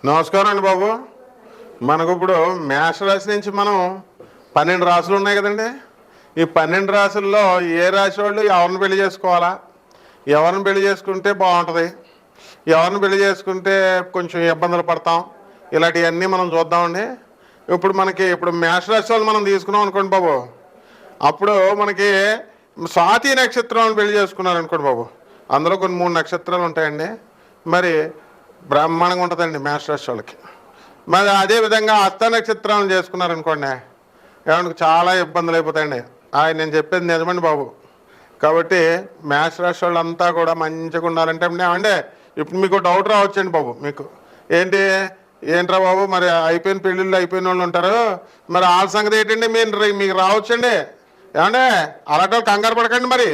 నమస్కారం అండి బాబు. మనకు ఇప్పుడు మేష రాశి నుంచి మనం 12 రాశులు ఉన్నాయి కదండి. ఈ 12 రాశుల్లో ఏ రాశి వాళ్ళు ఎవరిని పెళ్లి చేసుకోవాలా, ఎవరిని పెళ్లి చేసుకుంటే బాగుంటుంది, ఎవరిని పెళ్లి చేసుకుంటే కొంచెం ఇబ్బందులు పడతాం, ఇలాంటివన్నీ మనం చూద్దామండి. ఇప్పుడు మేష రాశి వాళ్ళు మనం తీసుకున్నాం అనుకోండి బాబు. అప్పుడు మనకి స్వాతి నక్షత్రం పెళ్లి చేసుకున్నారు అనుకోండి బాబు. అందులో కొన్ని 3 నక్షత్రాలు ఉంటాయండి. మరి బ్రహ్మాండంగా ఉంటుందండి మేష రాశి వాళ్ళకి. మరి అదేవిధంగా హస్త నక్షత్రాలను చేసుకున్నారనుకోండి, ఏమన్నా చాలా ఇబ్బందులు అయిపోతాయండి. నేను చెప్పేది నిజమండి బాబు. కాబట్టి మేష రాశి వాళ్ళంతా కూడా మంచిగా ఉండాలంటే అంటే ఇప్పుడు మీకు డౌట్ రావచ్చండి బాబు. మీకు ఏంట్రా బాబు, మరి అయిపోయిన పెళ్ళిళ్ళు అయిపోయిన వాళ్ళు ఉంటారు, మరి వాళ్ళ సంగతి ఏంటండి మీకు రావచ్చండి. ఏమంటే అలాంటి వాళ్ళు కంగారు పడకండి. మరి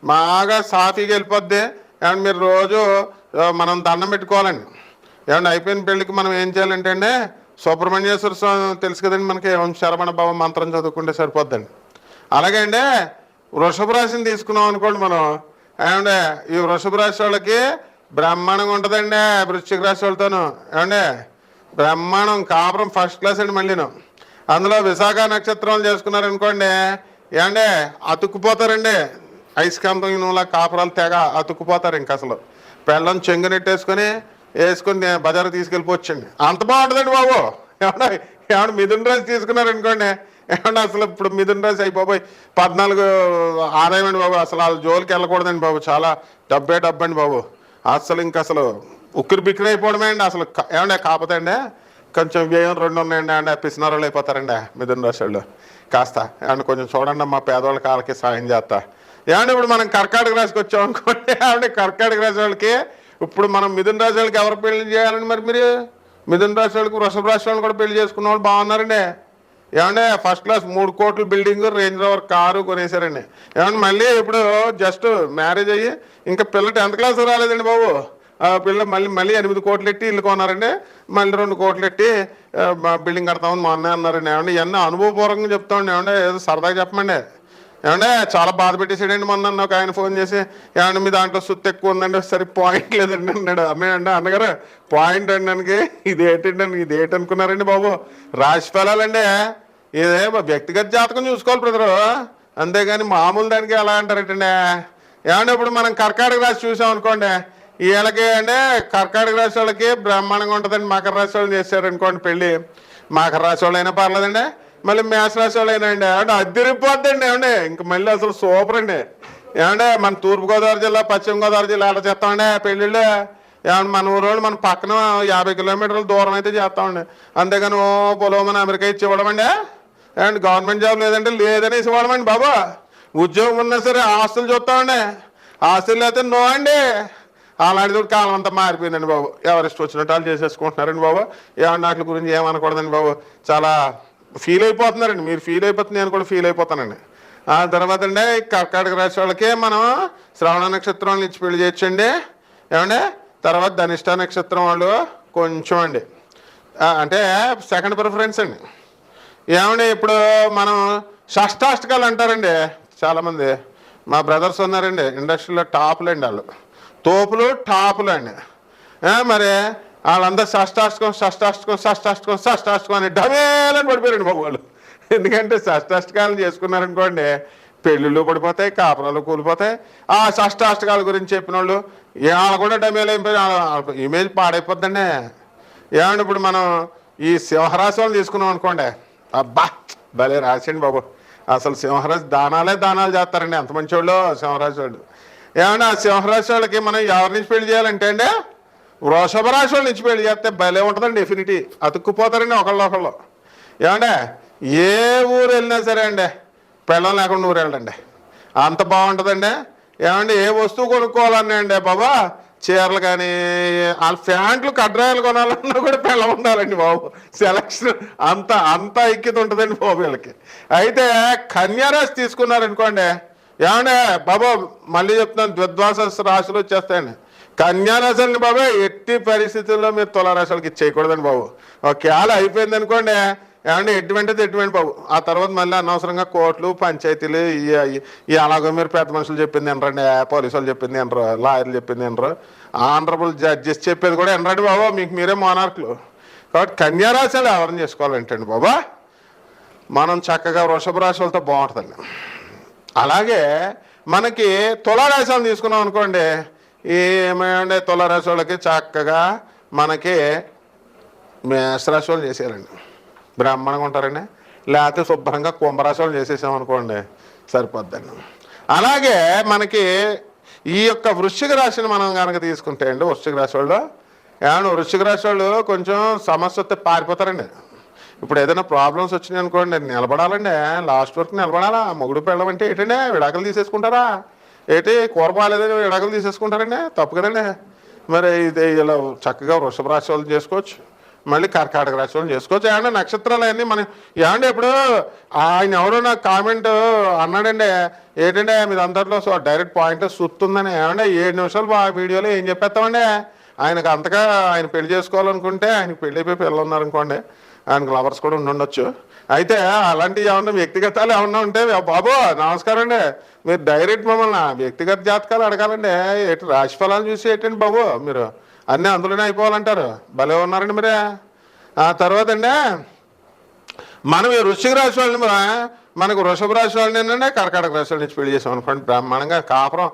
బాగా సాఫీగా వెళ్ళిపోద్ది. ఏమంటే మీరు రోజు మనం దండం పెట్టుకోవాలండి. ఏమంటే అయిపోయిన పెళ్ళికి మనం ఏం చేయాలంటే అండి, సుబ్రహ్మణ్యేశ్వర స్వామి తెలుసు కదండి మనకి, శరవణ భవ మంత్రం చదువుకుంటే సరిపోద్దండి. అలాగే అండి వృషభ రాశిని తీసుకున్నాం అనుకోండి మనం. ఏమంటే ఈ వృషభ రాశి వాళ్ళకి బ్రహ్మాండంగా ఉంటుందండి. వృశ్చిక రాశి వాళ్ళతోనూ ఏమంటే బ్రహ్మాండం, కాపురం ఫస్ట్ క్లాస్ అండి. మళ్ళీను అందులో విశాఖ నక్షత్రం చేసుకున్నారనుకోండి, ఏమంటే అతుక్కుపోతారండి. ఐస్కాంతం నూనె కాపురాలు తెగ అతుక్కుపోతారు. ఇంక అసలు పెళ్ళం చెంగునెట్టేసుకొని బజారు తీసుకెళ్ళిపోవచ్చండి. అంత బాగుంటుందండి బాబు. ఏమన్నా మిథున రాశి తీసుకున్నారనుకోండి, ఏమన్నా అసలు ఇప్పుడు మిథున రాశి అయిపోయి 14 ఆదాయం అండి బాబు. అసలు వాళ్ళ జోలికి వెళ్ళకూడదండి బాబు. చాలా డబ్బండి బాబు. అసలు అసలు ఉక్కిరి బిక్కిరి అయిపోవడమే అండి. అసలు ఏమంటే కాకపోతే అండి కొంచెం వ్యయం 2 ఉన్నాయండి. అంటే పిసినారోళ్ళు అయిపోతారండి మిథున రాశి వాళ్ళు. కాస్త ఏమన్నా కొంచెం చూడండి, మా పేదవాళ్ళకి వాళ్ళకి సాయం చేస్తా. ఏమంటే ఇప్పుడు మనం కర్కాటక రాశికి వచ్చాం అనుకోండి. ఏమంటే కర్కాటక రాశి వాళ్ళకి ఇప్పుడు మనం మిథున రాశి వాళ్ళకి ఎవరు పెళ్లి చేయాలండి? మరి మీరు మిథున రాశి వాళ్ళకి వృషభ రాశి వాళ్ళని కూడా పెళ్లి చేసుకున్న వాళ్ళు బాగున్నారండి. ఏమంటే ఫస్ట్ క్లాస్ 3 కోట్ల బిల్డింగ్, రేంజ్ రోవర్ కారు కొనేసారండి. ఏమంటే మళ్ళీ ఇప్పుడు జస్ట్ మ్యారేజ్ అయ్యి ఇంకా పిల్ల 10th క్లాస్ రాలేదండి బాబు. పిల్ల మళ్ళీ 8 కోట్లు ఎట్టి ఇల్లు కొన్నారండి. మళ్ళీ 2 కోట్లు ఎట్టి బిల్డింగ్ కడతామని మా అన్నయ్య అన్నారండి. ఏమంటే ఇవన్నీ అనుభవపూర్వకంగా చెప్తామండి. ఏమంటే ఏదో సరదాగా చెప్పమండి. ఏమంటే చాలా బాధ పెట్టేసాడండి. మొన్న ఒక ఆయన ఫోన్ చేసి, ఏమంటే మీ దాంట్లో సుత్తి ఎక్కువ ఉందండి, సరే పాయింట్ లేదండి అన్నాడు. అన్నగారు పాయింట్ అండి ఇదేంటి అనుకున్నారండి బాబు? రాశి ఫలాలండి. ఇదే వ్యక్తిగత జాతకం చూసుకోవాలి బ్రదరు, అంతేగాని మామూలు దానికి ఎలా అంటారంటండి. ఏమంటే ఇప్పుడు మనం కర్కాటక రాశి చూసాం అనుకోండి, వీళ్ళకి అంటే కర్కాటక రాశి వాళ్ళకి బ్రహ్మాండంగా ఉంటుందండి. మకర రాశి వాళ్ళు చేశారనుకోండి పెళ్ళి, మకర రాశి వాళ్ళు అయినా పర్లేదండి. మళ్ళీ మేష రాశి వాళ్ళు అయినా అండి ఏమంటే అద్దరిపోద్దండి. ఏమంటే ఇంక మళ్ళీ అసలు సూపర్ అండి. ఏమంటే మన తూర్పుగోదావరి జిల్లా, పశ్చిమ గోదావరి జిల్లా ఎలా చేస్తామండి పెళ్ళిళ్ళు. ఏమంటే మన ఊరోళ్ళు మన పక్కన 50 కిలోమీటర్ల దూరం అయితే చేస్తామండి. అంతేగాని పొలం అమెరికా ఇచ్చి ఇవ్వడమండి. ఏమంటే గవర్నమెంట్ జాబ్ లేదనేసి ఇవ్వడమండి బాబు. ఉద్యోగం ఉన్నా సరే ఆస్తులు చూస్తామండి. ఆస్తులు అయితే నో అండి. అలాంటిది కాలం అంతా మారిపోయిందండి బాబు. ఎవరిష్టం వచ్చినట్టు వాళ్ళు చేసేసుకుంటున్నారండి బాబు. ఏమన్నా వాటి గురించి ఏమనకూడదండి బాబు. చాలా ఫీల్ అయిపోతున్నారండి. మీరు ఫీల్ అయిపోతుంది, నేను కూడా ఫీల్ అయిపోతానండి. ఆ తర్వాత అండి కర్కాటక రాశి వాళ్ళకి మనం శ్రవణ నక్షత్రం ఇచ్చి పెళ్లి చేయొచ్చండి. ఏమంటే తర్వాత ధనిష్ట నక్షత్రం వాళ్ళు కొంచెం అండి అంటే సెకండ్ ప్రిఫరెన్స్ అండి. ఏమండి ఇప్పుడు మనం షష్టాష్టకాలు అంటారండి చాలామంది. మా బ్రదర్స్ ఉన్నారండి ఇండస్ట్రీలో టాపులు అండి. వాళ్ళు తోపులు టాపులు అండి. మరి వాళ్ళందరూ షష్టాష్టకం అని డబేలని పడిపోయారండి బాబు వాళ్ళు. ఎందుకంటే షష్టాష్టకాలను చేసుకున్నారనుకోండి, పెళ్ళిళ్ళు పడిపోతాయి, కాపురాలు కూలిపోతాయి. ఆ షష్టాష్టకాల గురించి చెప్పిన వాళ్ళు వాళ్ళు కూడా డమేలు అయిపోయి ఇమేజ్ పాడైపోద్దండి. ఏమంటే ఇప్పుడు మనం ఈ సింహరాశి వాళ్ళు తీసుకున్నాం అనుకోండి, అబ్బా భలే రాసేయండి బాబు. అసలు సింహరాశి దానాలు చేస్తారండి. ఎంత మంచి వాళ్ళు సింహరాశి వాళ్ళు. ఏమన్నా సింహరాశి వాళ్ళకి మనం ఎవరి నుంచి పెళ్లి చేయాలంటే అండి వృషభ రాశి వాళ్ళ నుంచి పెళ్లి చేస్తే భలే ఉంటుందండి. డెఫినిటీ అతుక్కుపోతారండి ఒకళ్ళు. ఏమంటే ఏ ఊరు వెళ్ళినా సరే అండి పెళ్ళం లేకుండా ఊరు వెళ్ళండి, అంత బాగుంటుందండి. ఏమంటే ఏ వస్తువు కొనుక్కోవాలన్నా అండి బాబా, చీరలు కానీ వాళ్ళ ప్యాంట్లు కడ్రాయలు కొనాలన్నా కూడా పెళ్ళం ఉండాలండి బాబు. సెలక్షన్ అంత ఐక్యత ఉంటుందండి బాబు వీళ్ళకి. అయితే కన్యారాశి తీసుకున్నారనుకోండి, ఏమంటే బాబా మళ్ళీ చెప్తున్నాను, ద్విద్వాస రాశులు వచ్చేస్తాయండి. కన్యారాశులని బాబా ఎట్టి పరిస్థితుల్లో మీరు తులారాశులకి ఇచ్చేయకూడదండి బాబు. ఒకవేళ అయిపోయింది అనుకోండి, ఏమంటే ఎటువంటిది ఎటువంటి బాబు. ఆ తర్వాత మళ్ళీ అనవసరంగా కోర్టులు పంచాయతీలు ఈ అలాగో మీరు పెద్ద మనుషులు చెప్పింది వినరండి, పోలీసు వాళ్ళు చెప్పింది వినరు, లాయర్లు చెప్పింది వినరు, ఆనరబుల్ జడ్జెస్ చెప్పేది కూడా వినరండి బాబు. మీకు మీరే మోనార్కులు. కాబట్టి కన్యారాశులు ఎవరిని చేసుకోవాలంటండి బాబా, మనం చక్కగా వృషభ రాశి వాళ్ళతో బాగుంటుందండి. అలాగే మనకి తులారాశులను తీసుకున్నాం అనుకోండి, ఏమైనా తులారాశి వాళ్ళకి చక్కగా మనకి మేషరాశి వాళ్ళు చేసేయాలండి, బ్రాహ్మణంగా ఉంటారండి. లేకపోతే శుభ్రంగా కుంభరాశి వాళ్ళు చేసేసామనుకోండి సరిపోద్దండి. అలాగే మనకి ఈ యొక్క వృశ్చిక రాశిని మనం కనుక తీసుకుంటే అండి, వృశ్చిక రాశి వాళ్ళు ఏమన్నా వృశ్చిక రాశి వాళ్ళు కొంచెం సమస్య వస్తే పారిపోతారండి. ఇప్పుడు ఏదైనా ప్రాబ్లమ్స్ వచ్చినాయి అనుకోండి, నిలబడాలండి, లాస్ట్ వరకు నిలబడాలా. మొగుడు పెళ్ళం అంటే ఏంటంటే విడాకులు తీసేసుకుంటారా ఏంటి, కూర బాగాలేదని విడాకులు తీసేసుకుంటారండి, తప్పు కదండి. మరి ఇది ఇలా చక్కగా వృషభ రాశి వాళ్ళు చేసుకోవచ్చు, మళ్ళీ కర్కాటక రాశి వాళ్ళు చేసుకోవచ్చు. ఏమంటే నక్షత్రాలు అన్నీ మనం ఏమంటే ఇప్పుడు ఆయన ఎవరో నాకు కామెంట్ అన్నాడండి, ఏంటంటే మీరు అందరిలో డైరెక్ట్ పాయింట్ సుత్తుందని. ఏమంటే 7 నిమిషాలు వీడియోలో ఏం చెప్పేస్తామండి. ఆయనకు అంతగా ఆయన పెళ్లి చేసుకోవాలనుకుంటే, ఆయనకు పెళ్లి అయిపోయి పిల్లలు ఉన్నారనుకోండి, ఆయనకు లవర్స్ కూడా ఉండొచ్చు. అయితే అలాంటివి ఏమన్నా వ్యక్తిగతాలు ఏమన్నా ఉంటే బాబు నమస్కారం అండి, మీరు డైరెక్ట్ మమ్మల్ని వ్యక్తిగత జాతకాలు అడగాలండి. ఎటు రాశి ఫలాలు చూసి ఏంటండి బాబు, మీరు అన్నీ అందులోనే అయిపోవాలంటారు. భలే ఉన్నారండి మీరే. ఆ తర్వాత అండి మనం ఈ వృశ్చిక రాశి వాళ్ళని మనకు వృషభ రాశి వాళ్ళని కర్కాటక రాశి వాళ్ళ నుంచి పెళ్లి చేసాం అనుకోండి, బ్రాహ్మణంగా కాపురం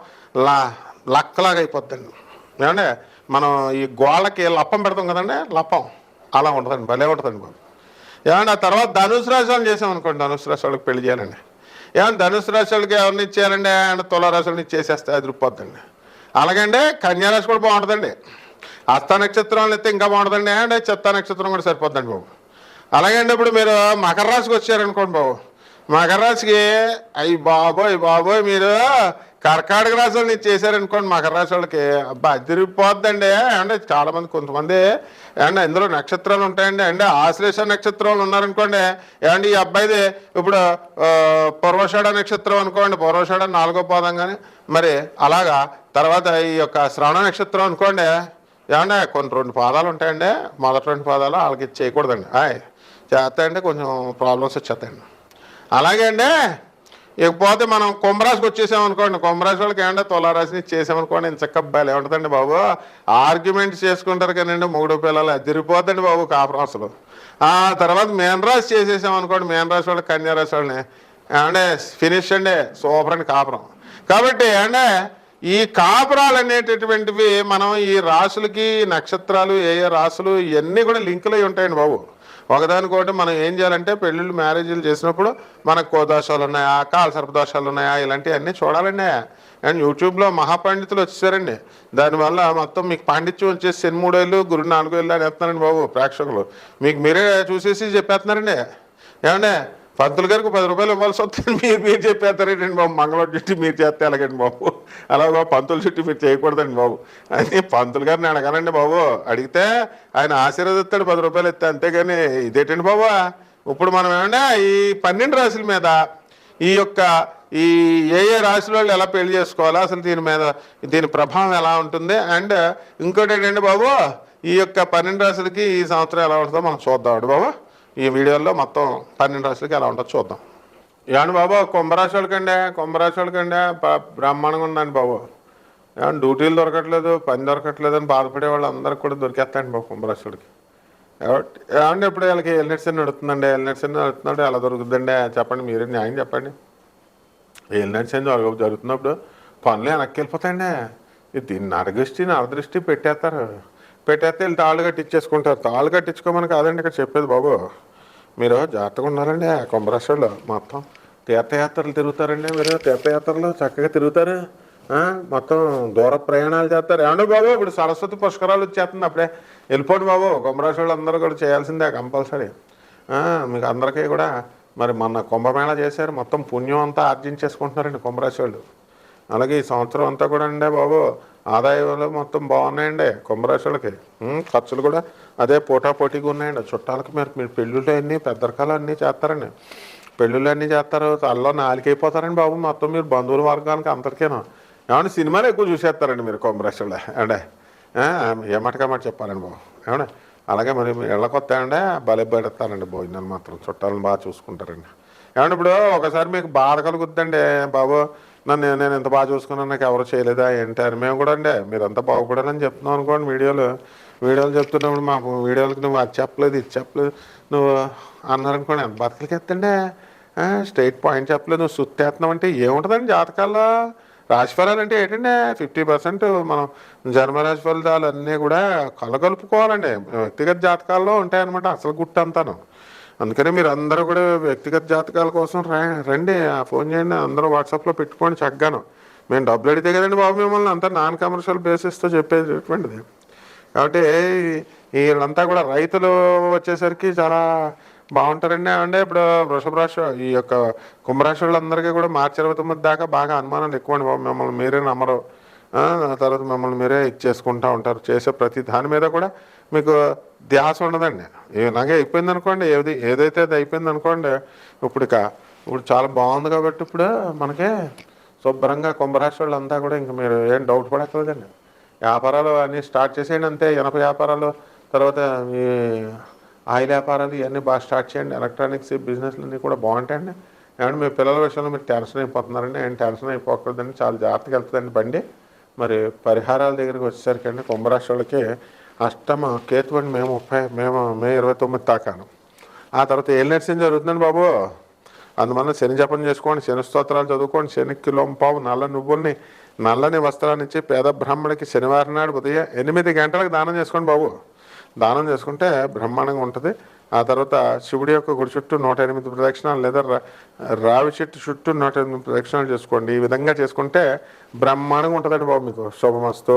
లక్కలాగా అయిపోద్దండి. ఏమంటే మనం ఈ గోళ్ళకి లప్పం పెడతాం కదండి, లప్పం అలా ఉంటుందండి, భలే ఉంటుందండి బాబు. ఏమన్నా ఆ తర్వాత ధనుసు రాశి వాళ్ళని చేసామనుకోండి, ధనుసు రాశి వాళ్ళకి పెళ్లి చేయాలండి. ఏమన్నా ధనుసు రాశి వాళ్ళకి ఎవరిని ఇచ్చేయాలండి అంటే తులారాశి వాళ్ళని ఇచ్చేసేస్తే అది రుప్పొద్దండి. అలాగండి కన్యారాశి కూడా బాగుంటుందండి. హస్త నక్షత్రం అయితే ఇంకా బాగుంటుందండి, అంటే చిత్తా నక్షత్రం కూడా సరిపోద్దండి బాబు. అలాగే అండి ఇప్పుడు మీరు మకర రాశికి వచ్చారనుకోండి బాబు, మకర రాశికి అయ్యి బాబోయ్ మీరు కర్కాటక రాశి వాళ్ళని చేశారనుకోండి, మకర రాశి వాళ్ళకి అబ్బా అదిరిపోద్దండి. అంటే చాలామంది కొంతమంది ఏమంటే ఇందులో నక్షత్రాలు ఉంటాయండి, అంటే ఆశ్లేష నక్షత్రాలు ఉన్నారనుకోండి, ఏమంటే ఈ అబ్బాయిది ఇప్పుడు పూర్వషాఢ నక్షత్రం అనుకోండి, పూర్వషాఢ 4వ పాదం కానీ మరి అలాగా. తర్వాత ఈ యొక్క శ్రవణ నక్షత్రం అనుకోండి, ఏమంటే కొన్ని 2 పాదాలు ఉంటాయండి, మొదటి 2 పాదాలు వాళ్ళకి చేయకూడదండి, చేస్తాయంటే కొంచెం ప్రాబ్లమ్స్ వచ్చేస్తాయండి. అలాగే అండి ఇకపోతే మనం కుంభరాశికి వచ్చేసామనుకోండి, కుంభరాశి వాళ్ళకి ఏమంటే తులారాశిని చేసామనుకోండి, ఇంత చక్క అబ్బాయిలు ఏముంటుందండి బాబు, ఆర్గ్యుమెంట్స్ చేసుకుంటారు కానండి, మొగుడు పిల్లలు అదిరిపోద్దండి బాబు కాపురాశులు. ఆ తర్వాత మీనరాశి చేసేసామనుకోండి, మీనరాశి వాళ్ళకి కన్యారాశి వాళ్ళని ఏమంటే ఫినిష్ అండి, సూపర్ అండి కాపురం. కాబట్టి అంటే ఈ కాపురాలు అనేటటువంటివి మనం ఈ రాశులకి నక్షత్రాలు ఏ రాశులు ఇవన్నీ కూడా లింకులు అయి ఉంటాయండి బాబు. ఒకదానికోటి మనం ఏం చేయాలంటే పెళ్ళిళ్ళు మ్యారేజీలు చేసినప్పుడు మనకు కోదోషాలు ఉన్నాయా, కాలసర్పదోషాలు ఉన్నాయా, ఇలాంటివన్నీ చూడాలండి. అండ్ యూట్యూబ్లో మహాపండితులు వచ్చేసారండి, దానివల్ల మొత్తం మీకు పాండిత్యం వచ్చేసి 3 ఏళ్ళు గురు 4 ఏళ్ళు అని చెప్తున్నారండి బాబు. ప్రేక్షకులు మీకు మీరే చూసేసి చెప్పేస్తున్నారండి. ఏమంటే పంతులు గారికి 10 రూపాయలు ఇవ్వాల్సి వస్తుంది, మీరు చెప్పేస్తారేంటండి బాబు. మంగళవారం చుట్టి మీరు చేస్తే ఎలాగండి బాబు, అలాగే పంతులు చుట్టి మీరు చేయకూడదండి బాబు. అని పంతులు గారిని అడగాలండి బాబు, అడిగితే ఆయన ఆశీర్వదిస్తాడు 10 రూపాయలు ఇస్తే, అంతేగాని ఇదేంటండి బాబు. ఇప్పుడు మనం ఏమంటే ఈ 12 రాశుల మీద ఈ యొక్క ఏ రాశుల వాళ్ళు ఎలా పెళ్లి చేసుకోవాలా, అసలు దీని ప్రభావం ఎలా ఉంటుంది, అండ్ ఇంకోటి ఏంటంటే బాబు ఈ యొక్క 12 రాశులకి ఈ సంవత్సరం ఎలా ఉంటుందో మనం చూద్దామండి బాబు. ఈ వీడియోలో మొత్తం 12 రాశులకి ఎలా ఉంటుందో చూద్దాం. ఏమండి బాబు కుంభరాశి వాళ్ళకండి బ్రహ్మాండంగా ఉందండి బాబు. ఏమన్నా డ్యూటీలు దొరకట్లేదు, పని దొరకట్లేదు అని బాధపడే వాళ్ళు అందరికి కూడా దొరికేస్తాయండి బాబు కుంభరాశి వాళ్ళకి. ఏమంటే ఇప్పుడు వీళ్ళకి ఎల్నెట్స్ నడుతుందండి, ఎల్నెట్స్ నడుతున్నాడు, ఎలా దొరుకుతుందండి చెప్పండి, మీరే న్యాయం చెప్పండి. ఎల్నెట్స్ జరుగుతున్నప్పుడు పనులు వెనక్కి వెళ్ళిపోతాయండి. దీన్ని నరదృష్టి పెట్టేస్తే వీళ్ళు తాళ్ళు కట్టించేసుకుంటారు. తాళ్ళు కట్టించుకోమని కాదండి ఇక్కడ చెప్పేది బాబు. మీరు జాగ్రత్తగా ఉన్నారండి. కుంభరాశి వాళ్ళు మొత్తం తీర్థయాత్రలు తిరుగుతారండి, మీరు తీర్థయాత్రలు చక్కగా తిరుగుతారు, మొత్తం దూర ప్రయాణాలు చేస్తారు. ఏమంటే బాబు ఇప్పుడు సరస్వతి పుష్కరాలు వచ్చేస్తుంది, అప్పుడే వెళ్ళిపోండి బాబు. కుంభరాశి వాళ్ళు అందరూ కూడా చేయాల్సిందే కంపల్సరీ. మీకు అందరికీ కూడా మరి మొన్న కుంభమేళా చేశారు, మొత్తం పుణ్యం అంతా ఆర్జించేసుకుంటున్నారండి కుంభరాశి వాళ్ళు. అలాగే ఈ సంవత్సరం అంతా కూడా అండి బాబు ఆదాయాలు మొత్తం బాగున్నాయండి కుంభరాశి వాళ్ళకి. ఖర్చులు కూడా అదే పోటాపోటీగా ఉన్నాయండి. చుట్టాలకి మీరు పెళ్ళిళ్ళు అన్నీ పెద్దరకాలు అన్నీ చేస్తారండి, పెళ్ళిళ్ళు అన్నీ చేస్తారు, తల్లో నాలుకైపోతారండి బాబు మొత్తం. మీరు బంధువుల వర్గానికి అందరికీను ఏమన్నా సినిమాలు ఎక్కువ చూసేస్తారండి మీరు కుంభరాశి వాళ్ళు. అంటే ఏ మటమాట చెప్పాలండి బాబు. ఏమన్నా అలాగే మరి ఇళ్ళకి వస్తాయంటే భలే పెడతారండి భోజనాలు మాత్రం, చుట్టాలను బాగా చూసుకుంటారండి. ఏమంటే ఇప్పుడు ఒకసారి మీకు బాధ కలుగుద్దండి, బాబు నేను ఎంత బాగా చూసుకున్నాను నాకు ఎవరు చేయలేదా ఏంటి అని. మేము కూడా అండి మీరంతా బాగుపడాలని చెప్తున్నాం అనుకోండి, వీడియోలు చెప్తున్నప్పుడు మాకు వీడియోలకి నువ్వు అది చెప్పలేదు ఇది చెప్పలేదు నువ్వు అన్నారనుకోండి, ఎంత బతకలకి ఎత్తండి. స్ట్రైట్ పాయింట్ చెప్పలేదు, నువ్వు సుత్తేస్తున్నావు అంటే ఏముంటుందండి జాతకాల్లో. రాశిఫలాలు అంటే ఏంటంటే 50% మనం జన్మరాశి ఫలితాలు అన్నీ కూడా కలుపుకోవాలండి. వ్యక్తిగత జాతకాల్లో ఉంటాయన్నమాట అసలు గుట్టు అంతాను. అందుకని మీరు అందరూ కూడా వ్యక్తిగత జాతకాల కోసం రండి, ఫోన్ చేయండి, అందరూ వాట్సాప్లో పెట్టుకోండి చక్కగాను. మేము డబ్బులు అడిగితే కదండి బాబు మిమ్మల్ని అంతా నాన్ కమర్షియల్ బేసిస్తో చెప్పేటటువంటిది. కాబట్టి వీళ్ళంతా కూడా రైతులు వచ్చేసరికి చాలా బాగుంటారండి. అంటే ఇప్పుడు వృషభ రాశి ఈ యొక్క కుంభరాశి వాళ్ళందరికీ కూడా మార్చి 29 దాకా బాగా అనుమానాలు ఎక్కువ అండి బాబు. మిమ్మల్ని మీరే నమ్మరు, తర్వాత మిమ్మల్ని మీరే ఇచ్చేసుకుంటూ ఉంటారు. చేసే ప్రతి దాని మీద కూడా మీకు ధ్యాస ఉండదండి. ఇలాగే అయిపోయింది అనుకోండి, ఏదైతే అది అయిపోయింది అనుకోండి. ఇప్పుడు చాలా బాగుంది కాబట్టి ఇప్పుడు మనకి శుభ్రంగా కుంభరాశి వాళ్ళంతా కూడా ఇంకా మీరు ఏం డౌట్ పడక్కర్లేదండి. వ్యాపారాలు అన్నీ స్టార్ట్ చేసేయండి అంతే. ఇనప వ్యాపారాలు, తర్వాత ఈ ఆయిల్ వ్యాపారాలు ఇవన్నీ బాగా స్టార్ట్ చేయండి. ఎలక్ట్రానిక్స్ బిజినెస్లు అన్నీ కూడా బాగుంటాయండి. ఏమంటే మీ పిల్లల విషయంలో మీరు టెన్షన్ అయిపోతున్నారండి, ఏం టెన్షన్ అయిపోకూడదండి, చాలా జాగ్రత్తగా వెళ్తుందండి బండి. మరి పరిహారాల దగ్గరికి వచ్చేసరికి అండి కుంభరాశి వాళ్ళకి అష్టమ కేతు అండి మే 29 తాకాను. ఆ తర్వాత ఏలినట్సింగ్ జరుగుతుందండి బాబు. అందువల్ల శని జపం చేసుకోండి, శని స్తోత్రాలు చదువుకోండి, శనికి లోంపావు నల్లని వస్త్రాన్ని ఇచ్చి పేద బ్రాహ్మణికి శనివారం నాడు ఉదయం 8 గంటలకు దానం చేసుకోండి బాబు. దానం చేసుకుంటే బ్రహ్మాండంగా ఉంటుంది. ఆ తర్వాత శివుడి యొక్క గుడి చుట్టూ 108 ప్రదక్షిణాలు, లేదా రావి చెట్టు చుట్టూ 108 ప్రదక్షిణాలు చేసుకోండి. ఈ విధంగా చేసుకుంటే బ్రహ్మాండంగా ఉంటుందండి బాబు, మీకు శుభమస్తు.